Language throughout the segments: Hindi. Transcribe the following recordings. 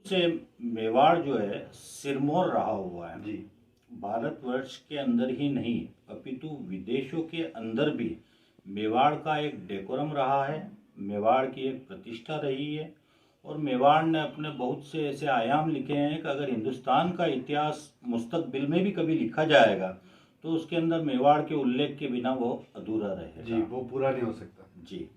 से मेवाड़ जो है सिरमौर रहा हुआ है जी। भारतवर्ष के अंदर ही नहीं अपितु विदेशों के अंदर भी मेवाड़ का एक डेकोरम रहा है, मेवाड़ की एक प्रतिष्ठा रही है और मेवाड़ ने अपने बहुत से ऐसे आयाम लिखे हैं कि अगर हिंदुस्तान का इतिहास मुस्तकबिल में भी कभी लिखा जाएगा तो उसके अंदर मेवाड़ के उल्लेख के बिना वो अधूरा रहेगा। जी, वो पूरा नहीं हो सकता। जी।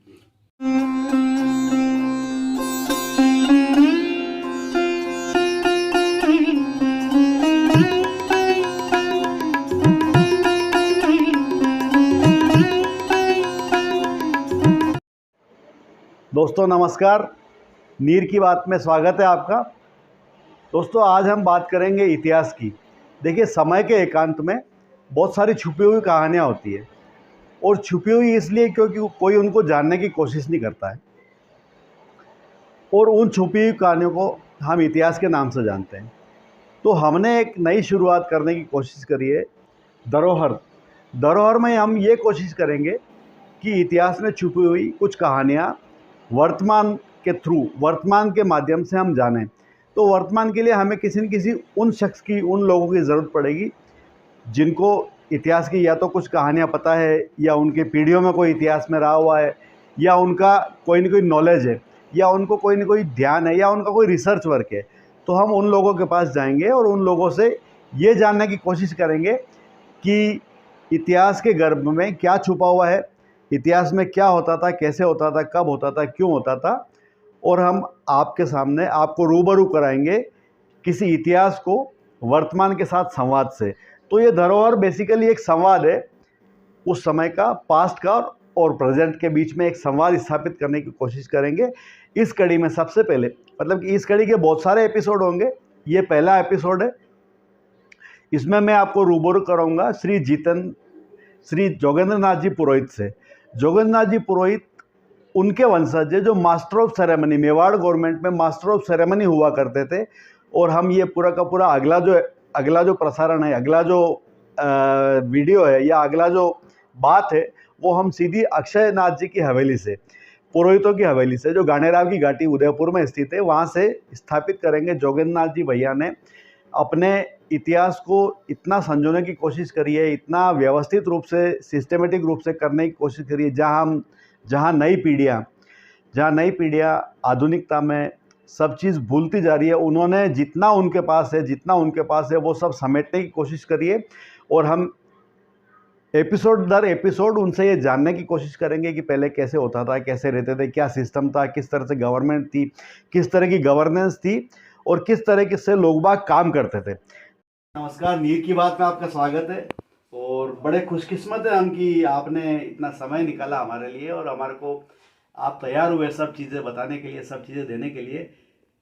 दोस्तों नमस्कार, नीर की बात में स्वागत है आपका। दोस्तों आज हम बात करेंगे इतिहास की। देखिए, समय के एकांत में बहुत सारी छुपी हुई कहानियाँ होती है और छुपी हुई इसलिए क्योंकि कोई उनको जानने की कोशिश नहीं करता है और उन छुपी हुई कहानियों को हम इतिहास के नाम से जानते हैं। तो हमने एक नई शुरुआत करने की कोशिश करी है, धरोहर में हम ये कोशिश करेंगे कि इतिहास में छुपी हुई कुछ कहानियाँ वर्तमान के माध्यम से हम जानें। तो वर्तमान के लिए हमें किसी न किसी उन शख्स की, उन लोगों की ज़रूरत पड़ेगी जिनको इतिहास की या तो कुछ कहानियाँ पता है या उनके पीढ़ियों में कोई इतिहास में रहा हुआ है या उनका कोई न कोई नॉलेज है या उनको कोई न कोई ध्यान है या उनका कोई रिसर्च वर्क है। तो हम उन लोगों के पास जाएंगे और उन लोगों से ये जानने की कोशिश करेंगे कि इतिहास के गर्भ में क्या छुपा हुआ है, इतिहास में क्या होता था, कैसे होता था, कब होता था, क्यों होता था, और हम आपके सामने आपको रूबरू कराएंगे किसी इतिहास को वर्तमान के साथ संवाद से। तो ये धरोहर बेसिकली एक संवाद है, उस समय का, पास्ट का और प्रेजेंट के बीच में एक संवाद स्थापित करने की कोशिश करेंगे। इस कड़ी में सबसे पहले, मतलब कि इस कड़ी के बहुत सारे एपिसोड होंगे, ये पहला एपिसोड है। इसमें मैं आपको रूबरू कराऊंगा श्री जोगेंद्र नाथ जी पुरोहित से। जोगेंद्र नाथ जी पुरोहित उनके वंशज है जो master of ceremony, Mewar government में मास्टर ऑफ सेरेमनी हुआ करते थे। और हम ये पूरा का पूरा अगला जो प्रसारण है, अगला जो वीडियो है या अगला जो बात है, वो हम सीधी अक्षय नाथ जी की हवेली से, पुरोहितों की हवेली से, जो गानेराव की घाटी उदयपुर में स्थित है, वहाँ से स्थापित करेंगे। जोगेंद्र नाथ जी भैया ने अपने इतिहास को इतना संजोने की कोशिश करी है, इतना व्यवस्थित रूप से, सिस्टमेटिक रूप से करने की कोशिश करी है, जहाँ नई पीढ़ियाँ आधुनिकता में सब चीज़ भूलती जा रही है, उन्होंने जितना उनके पास है वो सब समेटने की कोशिश करी है। और हम एपिसोड दर एपिसोड उनसे ये जानने की कोशिश करेंगे कि पहले कैसे होता था, कैसे रहते थे, क्या सिस्टम था, किस तरह से गवर्नमेंट थी, किस तरह की गवर्नेंस थी और किस तरह से लोग बाग काम करते थे। नमस्कार, नीर की बात में आपका स्वागत है और बड़े खुशकिस्मत है हम कि आपने इतना समय निकाला हमारे लिए और हमारे को आप तैयार हुए सब चीज़ें बताने के लिए, सब चीज़ें देने के लिए।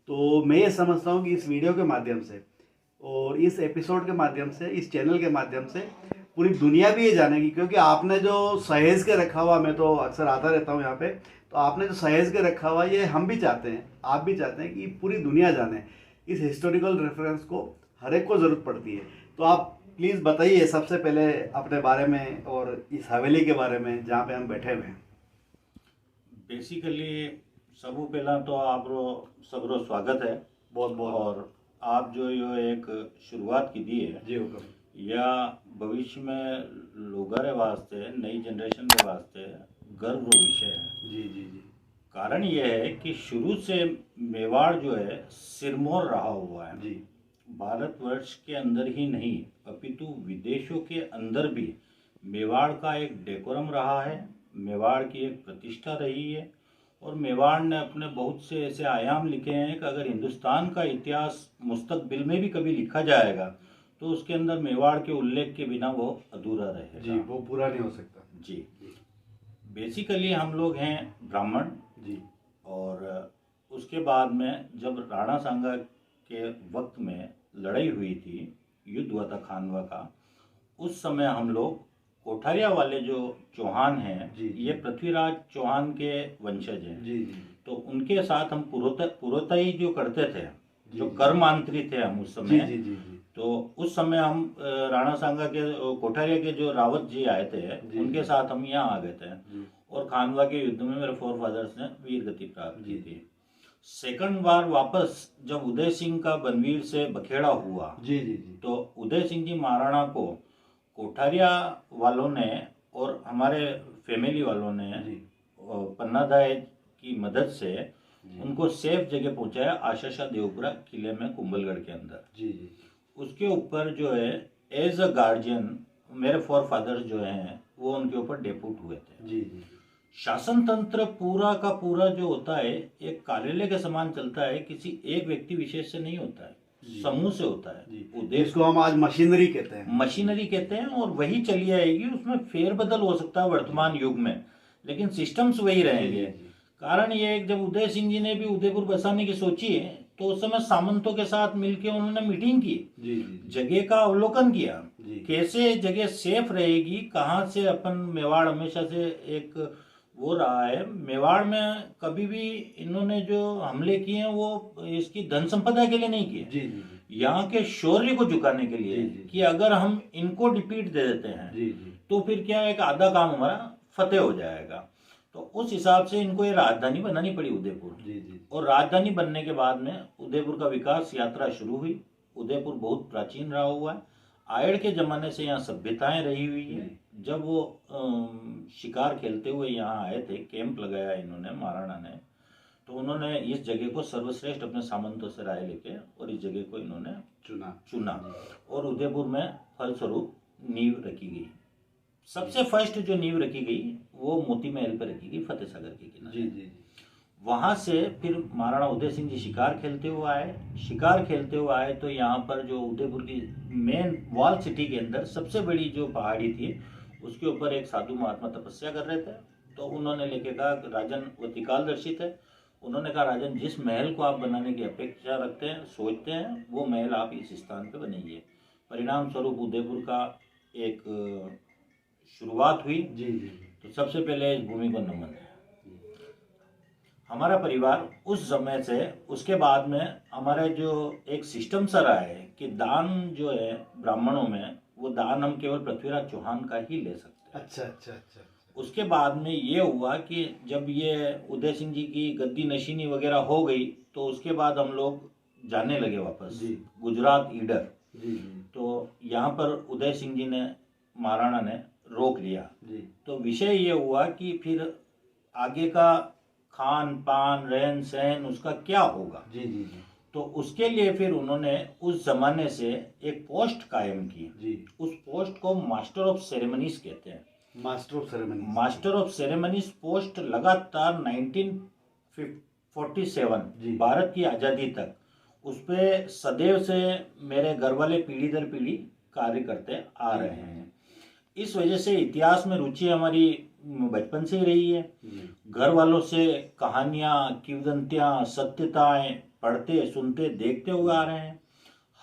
तो मैं ये समझता हूँ कि इस वीडियो के माध्यम से और इस एपिसोड के माध्यम से, इस चैनल के माध्यम से पूरी दुनिया भी ये जानेगी, क्योंकि आपने जो सहेज के रखा हुआ, मैं तो अक्सर आता रहता हूँ यहाँ पे, तो आपने जो सहेज के रखा हुआ, ये हम भी चाहते हैं, आप भी चाहते हैं कि पूरी दुनिया जाने। इस हिस्टोरिकल रेफरेंस को हर एक को ज़रूरत पड़ती है। तो आप प्लीज़ बताइए सबसे पहले अपने बारे में और इस हवेली के बारे में जहाँ पे हम बैठे हुए हैं। बेसिकली सबू पहला तो आपरो सबरो स्वागत है बहुत बहुत। और आप जो ये एक शुरुआत की दी है जी हुक्म। या भविष्य में लोगों के वास्ते, नई जनरेशन के वास्ते गर्व विषय है। जी जी जी। कारण यह है कि शुरू से मेवाड़ जो है सिरमौर रहा हुआ है जी। भारतवर्ष के अंदर ही नहीं अपितु विदेशों के अंदर भी मेवाड़ का एक डेकोरम रहा है, मेवाड़ की एक प्रतिष्ठा रही है और मेवाड़ ने अपने बहुत से ऐसे आयाम लिखे हैं कि अगर हिंदुस्तान का इतिहास मुस्तकबिल में भी कभी लिखा जाएगा तो उसके अंदर मेवाड़ के उल्लेख के बिना वो अधूरा रहेगा। जी, वो पूरा नहीं हो सकता। जी। बेसिकली हम लोग हैं ब्राह्मण जी। और उसके बाद में जब राणा सांगा के वक्त में लड़ाई हुई थी, युद्ध हुआ था खानवा का, उस समय हम लोग कोठारिया वाले जो चौहान हैं, ये पृथ्वीराज चौहान के वंशज हैं। जी जी। तो उनके साथ हम पुरोताई जो करते थे, जो कर्मांतरी थे हम उस समय। जी जी जी। तो उस समय हम राणा सांगा के कोठारिया के जो रावत जी आए थे, उनके साथ हम यहाँ आ गए थे और खानवा के युद्ध में मेरे फोर फादर्स ने वीर गति प्राप्त की थी। सेकंड बार वापस जब उदय सिंह का बनवीर से बखेड़ा हुआ, जी जी जी, तो उदय सिंह जी महाराणा को कोठारिया वालों ने और हमारे फैमिली वालों ने जी पन्नादाय की मदद से जी, उनको सेफ जगह पहुंचाया, आशाशा देवपुरा किले में कुंभलगढ़ के अंदर। जी जी, उसके ऊपर जो है एज अ गार्जियन मेरे फोर फादर्स जो हैं वो उनके ऊपर डेप्यूट हुए थे। जी जी, शासन तंत्र पूरा का पूरा जो होता है एक कार्यालय के समान चलता है, किसी एक व्यक्ति विशेष से नहीं होता है, समूह से होता है। जी, उद्देश्य जिसको हम आज मशीनरी कहते हैं। मशीनरी कहते हैं, और वही चली आएगी। उसमें फेरबदल हो सकता है वर्तमान युग में, लेकिन सिस्टम्स वही रहेंगे। कारण ये है कि जब उदय सिंह जी ने भी उदयपुर बसाने की सोची है तो उस समय सामंतों के साथ मिलकर उन्होंने मीटिंग की, जी जी, जगह का अवलोकन किया, जी, कैसे जगह सेफ रहेगी, कहाँ से अपन मेवाड़ हमेशा से एक वो रहा है। मेवाड़ में कभी भी इन्होंने जो हमले किए हैं वो इसकी धन संपदा के लिए नहीं किए, जी जी जी, यहाँ के शौर्य को झुकाने के लिए, जी, जी, कि अगर हम इनको डिफीट दे देते हैं जी जी, तो फिर क्या है, एक आधा काम हमारा फतेह हो जाएगा। तो उस हिसाब से इनको ये राजधानी बनानी पड़ी उदयपुर। जी जी, और राजधानी बनने के बाद में उदयपुर का विकास यात्रा शुरू हुई। उदयपुर बहुत प्राचीन रहा हुआ है, आयड़ के जमाने से यहाँ सभ्यताएं रही हुई है। जब वो शिकार खेलते हुए यहाँ आए थे, कैंप लगाया इन्होंने, महाराणा ने, तो उन्होंने इस जगह को सर्वश्रेष्ठ अपने सामंतों से राय लेके और इस जगह को इन्होंने चुना और उदयपुर में फलस्वरूप नींव रखी गई। सबसे फर्स्ट जो नींव रखी गई वो मोती महल पर रखी गई, फतेह सागर के किनारे। जी जी, वहां से फिर महाराणा उदय सिंह जी शिकार खेलते हुए आए। शिकार खेलते हुए आए तो यहाँ पर जो उदयपुर की मेन वॉल सिटी के अंदर सबसे बड़ी जो पहाड़ी थी उसके ऊपर एक साधु महात्मा तपस्या कर रहे थे। तो उन्होंने लेके कहा, राजन वो त्रिकालदर्शी थे, उन्होंने कहा राजन जिस महल को आप बनाने की अपेक्षा रखते हैं, सोचते हैं, वो महल आप इस स्थान पे बनाइए। परिणाम स्वरूप उदयपुर का एक शुरुआत हुई। जी जी, तो सबसे पहले इस भूमि को नमन है। हमारा परिवार उस समय से, उसके बाद में हमारा जो एक सिस्टम सा रहा है कि दान जो है ब्राह्मणों में, वो दान हम केवल पृथ्वीराज चौहान का ही ले सकते हैं। अच्छा अच्छा अच्छा, उसके बाद में ये हुआ कि जब ये उदय सिंह जी की गद्दी नशीनी वगैरह हो गई तो उसके बाद हम लोग जाने लगे वापस जी, गुजरात ईडर। जी जी, तो यहाँ पर उदय सिंह जी ने, महाराणा ने रोक लिया। जी, तो विषय ये हुआ कि फिर आगे का खान पान रहन सहन उसका क्या होगा। जी जी जी, तो उसके लिए फिर उन्होंने उस जमाने से एक पोस्ट कायम की। जी, उस पोस्ट को मास्टर ऑफ सेरेमनीज कहते हैं। Master of ceremony, master of ceremonies post लगातार 1947 जी, भारत की आज़ादी तक उस पर सदैव से मेरे घर वाले पीढ़ी दर पीढ़ी कार्य करते आ रहे हैं। इस वजह से इतिहास में रुचि हमारी बचपन से ही रही है। जी, घर वालों से कहानियाँ, किंवदंतियाँ, सत्यताएं पढ़ते, सुनते, देखते हुए आ रहे हैं।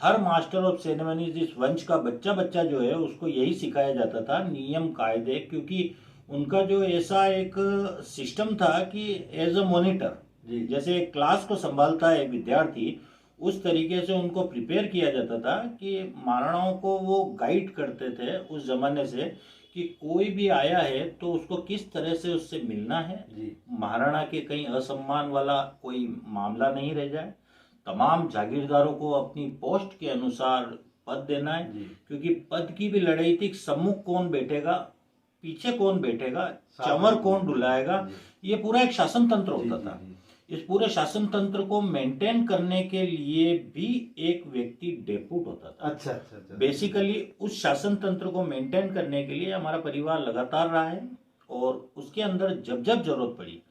हर मास्टर ऑफ सेरेमनीज इस वंश का बच्चा बच्चा जो है उसको यही सिखाया जाता था, नियम कायदे, क्योंकि उनका जो ऐसा एक सिस्टम था कि एज अ मॉनिटर, जी, जैसे एक क्लास को संभालता है विद्यार्थी, उस तरीके से उनको प्रिपेयर किया जाता था कि महाराणाओं को वो गाइड करते थे उस जमाने से कि कोई भी आया है तो उसको किस तरह से उससे मिलना है, जी, महाराणा के कहीं असम्मान वाला कोई मामला नहीं रह जाए। तमाम जागीरदारों को अपनी पोस्ट के अनुसार पद देना है, जी, क्योंकि पद की भी लड़ाई थी, सम्मुख कौन बैठेगा, पीछे कौन बैठेगा, चंवर कौन डुलाएगा, ये पूरा एक शासन तंत्र होता था। इस पूरे शासन तंत्र को मेंटेन करने के लिए भी एक व्यक्ति डेप्यूट होता था। अच्छा अच्छा अच्छा, बेसिकली उस शासन तंत्र को मेंटेन करने के लिए हमारा परिवार लगातार रहा है। और उसके अंदर जब जब जरूरत पड़ी,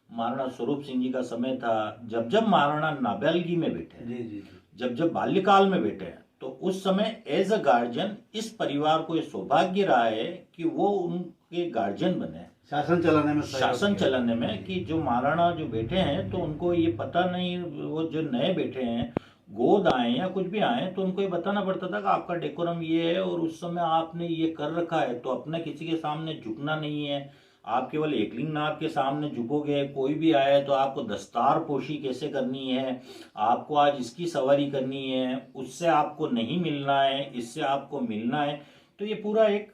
महाराणा स्वरूप सिंह जी का समय था, जब जब महाराणा नाबालिगी में बैठे, जी जी, जब जब बाल्यकाल में बैठे, तो उस समय एज अ गार्जियन इस परिवार को ये सौभाग्य रहा है कि वो उनके गार्जियन बने शासन चलाने में, शासन चलाने में। कि जो महाराणा जो बैठे हैं तो उनको ये पता नहीं, वो जो नए बैठे हैं, गोद आए या कुछ भी आए, तो उनको ये बताना पड़ता था कि आपका डेकोरम ये है और उस समय आपने ये कर रखा है, तो अपने किसी के सामने झुकना नहीं है, आप केवल एकलिंगनाथ के सामने झुकोगे। कोई भी आए तो आपको दस्तार पोशी कैसे करनी है, आपको आज इसकी सवारी करनी है, उससे आपको नहीं मिलना है, इससे आपको मिलना है। तो ये पूरा एक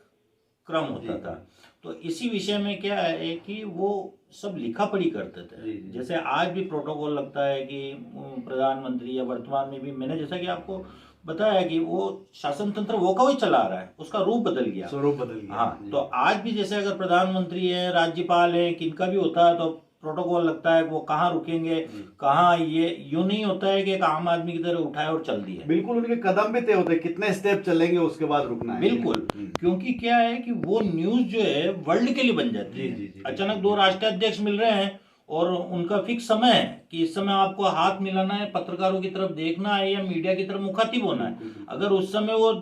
क्रम होता था। तो इसी विषय में क्या है कि वो सब लिखा पढ़ी करते थे। जैसे आज भी प्रोटोकॉल लगता है कि प्रधानमंत्री या वर्तमान में भी, मैंने जैसा कि आपको बताया कि वो शासन तंत्र वो का वही चला आ रहा है, उसका रूप बदल गया, स्वरूप बदल गया। हाँ, तो आज भी जैसे अगर प्रधानमंत्री है, राज्यपाल है, किनका भी होता है तो प्रोटोकॉल लगता है कि वो कहाँ रुकेंगे, कहाँ, ये यूं नहीं होता है कि एक आम आदमी की तरह उठाए और चल दिए। बिल्कुल, उनके कदम भी तय होते हैं, कितने स्टेप चलेंगे उसके बाद रुकना है। बिल्कुल, क्योंकि क्या है कि वो न्यूज जो है वर्ल्ड के लिए बन जाती है। अचानक दो राष्ट्राध्यक्ष मिल रहे हैं और उनका फिक्स समय है कि इस समय आपको हाथ मिलाना है, पत्रकारों की तरफ देखना है या मीडिया की तरफ मुखातिब होना है। अगर उस समय वो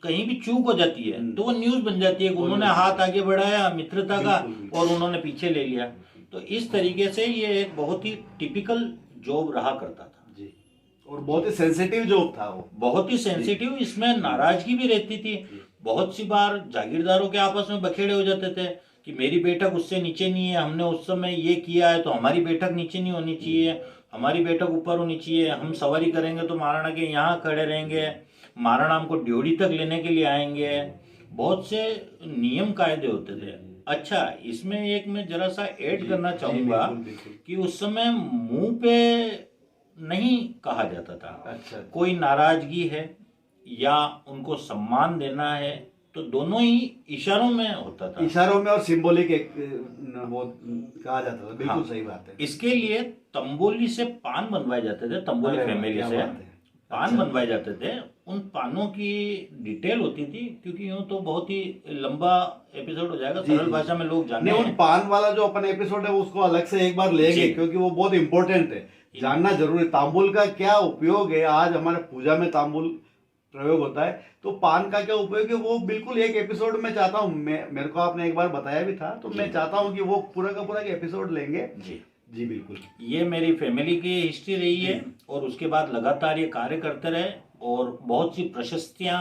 कहीं भी चूक हो जाती है तो वो न्यूज बन जाती है कि उन्होंने हाथ आगे बढ़ाया मित्रता का और उन्होंने पीछे ले लिया। तो इस तरीके से ये एक बहुत ही टिपिकल जॉब रहा करता था जी, और बहुत ही सेंसिटिव जॉब था वो, बहुत ही सेंसिटिव। इसमें नाराजगी भी रहती थी, बहुत सी बार जागीरदारों के आपस में बखेड़े हो जाते थे कि मेरी बैठक उससे नीचे नहीं है, हमने उस समय ये किया है तो हमारी बैठक नीचे नहीं होनी चाहिए, हमारी बैठक ऊपर होनी चाहिए, हम सवारी करेंगे तो महाराणा के यहाँ खड़े रहेंगे, महाराणा हमको ड्योढ़ी तक लेने के लिए आएंगे। बहुत से नियम कायदे होते थे। अच्छा, इसमें एक मैं जरा सा ऐड करना चाहूंगा कि उस समय मुंह पे नहीं कहा जाता था। अच्छा, कोई नाराजगी है या उनको सम्मान देना है तो दोनों ही इशारों में होता था, इशारों में और सिंबॉलिक एक वो कहा जाता था। बिल्कुल, हाँ, सही बात है। इसके लिए तंबोली से पान बनवाए जाते थे, तंबोली फैमिली से पान बनवाए जाते थे। उन पानों की डिटेल होती थी, क्योंकि यूं तो बहुत ही लंबा एपिसोड हो जाएगा, सरल भाषा में लोग जाने उन पान वाला जो अपन एपिसोड है उसको अलग से एक बार लेंगे, क्योंकि वो बहुत इंपॉर्टेंट है, जानना जरूरी। तांबुल का क्या उपयोग है, आज हमारे पूजा में तांबुल प्रयोग होता है, तो पान का क्या उपयोग है वो बिल्कुल एक एपिसोड में चाहता हूँ। मेरे को आपने एक बार बताया भी था, तो मैं चाहता हूँ कि वो पूरा का पूरा एपिसोड लेंगे। जी बिल्कुल, ये मेरी फैमिली की हिस्ट्री रही है और उसके बाद लगातार ये कार्य करते रहे और बहुत सी प्रशस्तियां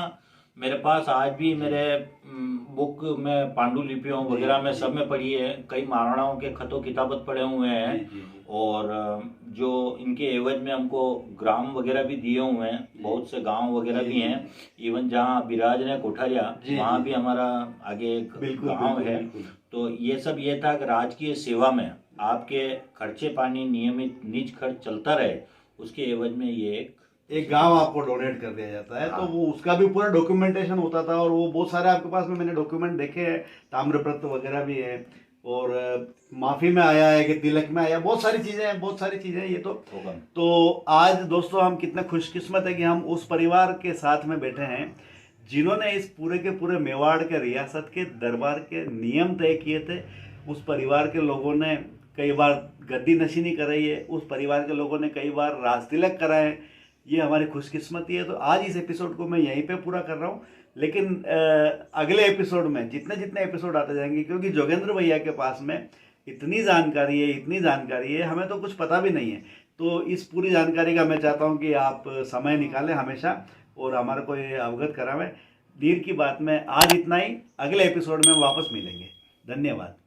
मेरे पास आज भी मेरे बुक में, पांडुलिपियों वगैरह में सब में पढ़ी है। कई महाराणाओं के खतों किताबत पढ़े हुए हैं और जो इनके एवज में हमको ग्राम वगैरह भी दिए हुए हैं, बहुत से गांव वगैरह भी हैं। इवन जहाँ विराज ने कोठारिया, वहाँ भी हमारा आगे एक गांव है। तो ये सब ये था कि राजकीय सेवा में आपके खर्चे पानी नियमित निज खर्च चलता रहे, उसके एवज में ये एक गांव आपको डोनेट कर दिया जाता है। तो वो उसका भी पूरा डॉक्यूमेंटेशन होता था और वो बहुत सारे आपके पास में मैंने डॉक्यूमेंट देखे हैं, ताम्रपत्र वगैरह भी है और माफी में आया है कि तिलक में आया, बहुत सारी चीजें हैं, बहुत सारी चीजें ये तो आज दोस्तों हम कितने खुशकिस्मत है कि हम उस परिवार के साथ में बैठे हैं जिन्होंने इस पूरे के पूरे मेवाड़ के रियासत के दरबार के नियम तय किए थे। उस परिवार के लोगों ने कई बार गद्दी नशीनी कराई है, उस परिवार के लोगों ने कई बार राज तिलक कराए। ये हमारी खुशकिस्मती है। तो आज इस एपिसोड को मैं यहीं पे पूरा कर रहा हूँ, लेकिन अगले एपिसोड में जितने जितने एपिसोड आते जाएंगे, क्योंकि जोगेंद्र भैया के पास में इतनी जानकारी है, हमें तो कुछ पता भी नहीं है। तो इस पूरी जानकारी का मैं चाहता हूँ कि आप समय निकालें हमेशा और हमारे को ये अवगत करावें। देर की बात में आज इतना ही, अगले एपिसोड में वापस मिलेंगे। धन्यवाद।